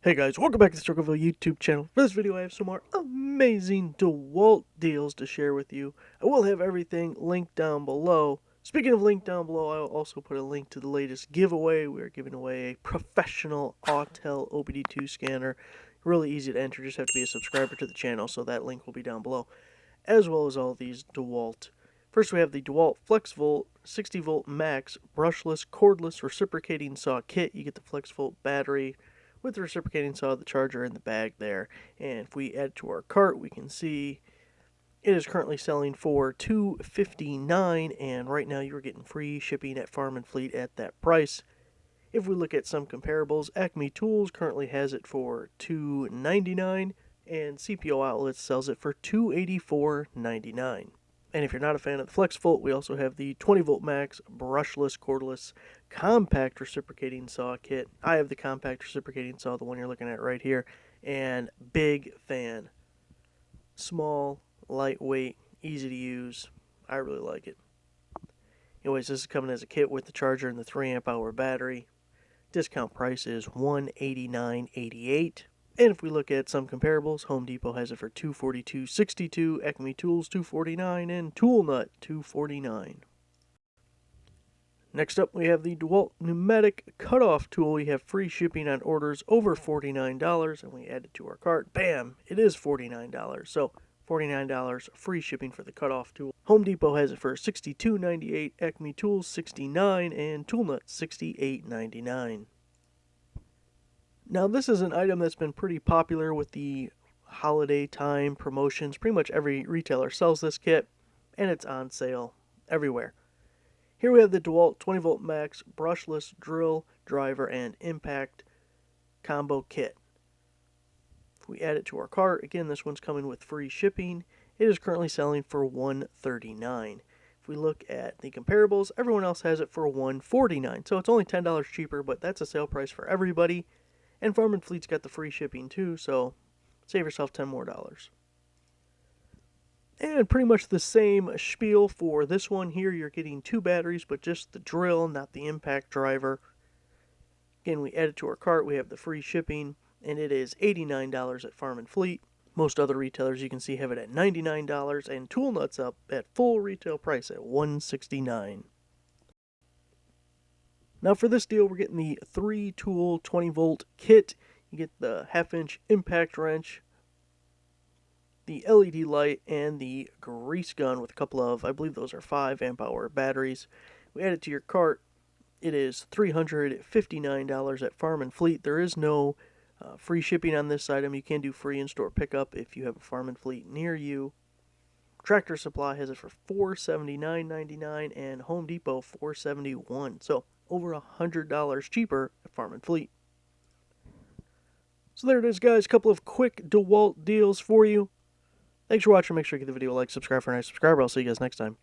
Hey guys, welcome back to the Reciprocating YouTube channel. For this video I have some more amazing DeWALT deals to share with you. I will have everything linked down below. Speaking of linked down below, I'll also put a link to the latest giveaway. We are giving away a professional Autel OBD2 scanner. Really easy to enter, just have to be a subscriber to the channel, so that link will be down below. As well as all these DeWALT. First we have the DeWALT FlexVolt 60 volt max brushless cordless reciprocating saw kit. You get the FlexVolt battery with the reciprocating saw, the charger in the bag there. And if we add it to our cart, we can see it is currently selling for $259, and right now you're getting free shipping at Farm and Fleet at that price. If we look at some comparables, Acme Tools currently has it for $299, and CPO Outlets sells it for $284.99. And if you're not a fan of the FlexVolt, we also have the 20 volt max brushless cordless compact reciprocating saw kit. I have the compact reciprocating saw, the one you're looking at right here, and big fan. Small, lightweight, easy to use. I really like it. Anyways, this is coming as a kit with the charger and the 3 amp hour battery. Discount price is $189.88. And if we look at some comparables, Home Depot has it for $242.62, Acme Tools $249, and ToolNut $249. Next up, we have the DeWALT pneumatic cutoff tool. We have free shipping on orders over $49, and we add it to our cart. Bam! It is $49. So $49 free shipping for the cutoff tool. Home Depot has it for $62.98, Acme Tools $69, and ToolNut $68.99. Now this is an item that's been pretty popular with the holiday time promotions. Pretty much every retailer sells this kit, and it's on sale everywhere. Here we have the DeWALT 20 volt max brushless drill, driver, and impact combo kit. If we add it to our cart, again this one's coming with free shipping. It is currently selling for $139. If we look at the comparables, everyone else has it for $149. So it's only $10 cheaper, but that's a sale price for everybody. And Farm and Fleet's got the free shipping too, so save yourself $10 more. And pretty much the same spiel for this one here. You're getting 2 batteries, but just the drill, not the impact driver. Again, we add it to our cart. We have the free shipping, and it is $89 at Farm and Fleet. Most other retailers you can see have it at $99, and ToolNut's up at full retail price at $169. Now for this deal, we're getting the 3-tool 20 volt kit. You get the 1/2 inch impact wrench, the LED light, and the grease gun with a couple of, I believe those are 5 amp hour batteries. We add it to your cart. It is $359 at Farm and Fleet. There is no free shipping on this item. You can do free in-store pickup if you have a Farm and Fleet near you. Tractor Supply has it for $479.99, and Home Depot $471. So over $100 cheaper at Farm and Fleet. So there it is, guys. A couple of quick DeWALT deals for you. Thanks for watching. Make sure you give the video a like, subscribe for a nice subscriber. I'll see you guys next time.